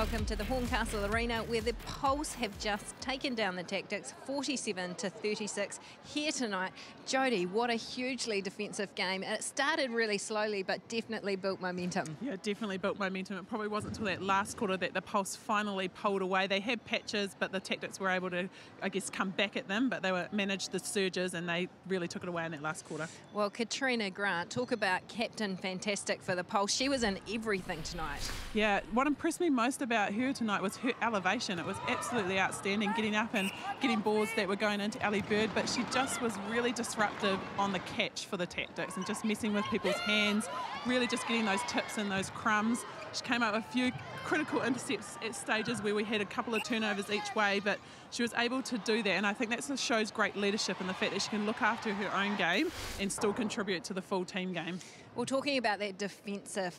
welcome to the Horncastle Arena, where the Pulse have just taken down the Tactics 47-36 here tonight. Jodie, what a hugely defensive game. It started really slowly, but definitely built momentum. Yeah, definitely built momentum. It probably wasn't until that last quarter that the Pulse finally pulled away. They had patches, but the Tactics were able to, I guess, come back at them, but they managed the surges and they really took it away in that last quarter. Well, Katrina Grant, talk about captain fantastic for the Pulse. She was in everything tonight. Yeah, what impressed me most about her tonight was her elevation. It was absolutely outstanding, getting up and getting balls that were going into Ali Bird, but she just was really disruptive on the catch for the Tactics and just messing with people's hands, really just getting those tips and those crumbs. She came up with a few critical intercepts at stages where we had a couple of turnovers each way, but she was able to do that, and I think that shows great leadership in the fact that she can look after her own game and still contribute to the full team game. Well, talking about that defensive,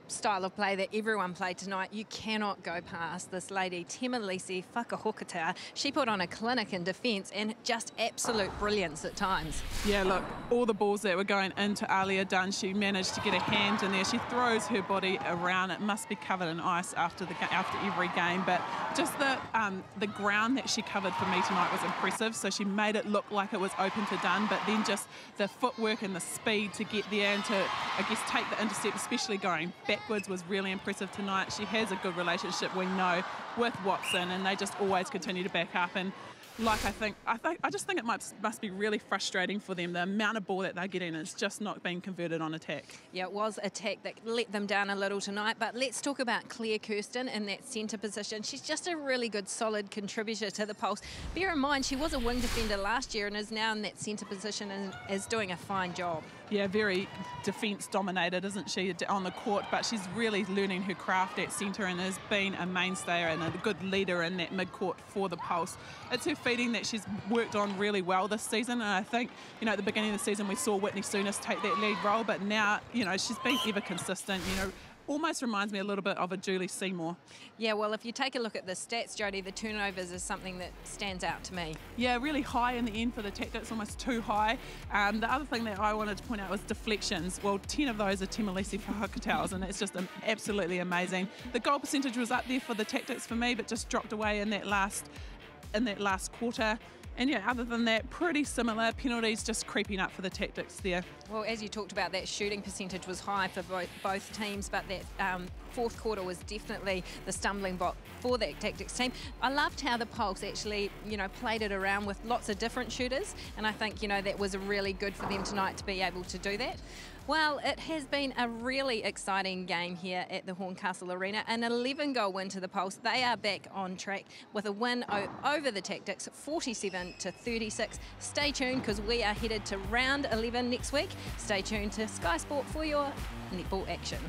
style of play that everyone played tonight, you cannot go past this lady, Temalisi Whakahokota. She put on a clinic in defence and just absolute brilliance at times. Yeah, look, all the balls that were going into Alia Dunn, she managed to get a hand in there. She throws her body around. It must be covered in ice after every game, but just the ground that she covered for me tonight was impressive. So she made it look like it was open to Dunn, but then just the footwork and the speed to get there and to, I guess, take the intercept, especially going backwards, was really impressive tonight. She has a good relationship, we know, with Watson, and they just always continue to back up. And like I just think it must be really frustrating for them. The amount of ball that they're getting is just not being converted on attack. Yeah, it was attack that let them down a little tonight. But let's talk about Claire Kirsten in that centre position. She's just a really good, solid contributor to the Pulse. Bear in mind, she was a wing defender last year and is now in that centre position and is doing a fine job. Yeah, very defence dominated, isn't she, on the court, but she's really learning her craft at centre and has been a mainstay and a good leader in that mid-court for the Pulse. It's her feeding that she's worked on really well this season, and I think, at the beginning of the season we saw Whitney Souness take that lead role, but now, she's been ever consistent, almost reminds me a little bit of a Julie Seymour. Yeah, well, if you take a look at the stats, Jodie, the turnovers is something that stands out to me. Yeah, really high in the end for the Tactics, almost too high. The other thing that I wanted to point out was deflections. Well, 10 of those are Temalisi Whakahokota's, and it's just absolutely amazing. The goal percentage was up there for the Tactics for me, but just dropped away in that last quarter. And yeah, other than that, pretty similar. Penalties just creeping up for the Tactics there. Well, as you talked about, that shooting percentage was high for both teams, but that fourth quarter was definitely the stumbling block for that Tactics team. I loved how the Pulse actually, played it around with lots of different shooters, and I think, that was really good for them tonight to be able to do that. Well, it has been a really exciting game here at the Horncastle Arena. An 11-goal win to the Pulse. They are back on track with a win over the Tactics, 47-36. Stay tuned, because we are headed to round 11 next week. Stay tuned to Sky Sport for your netball action.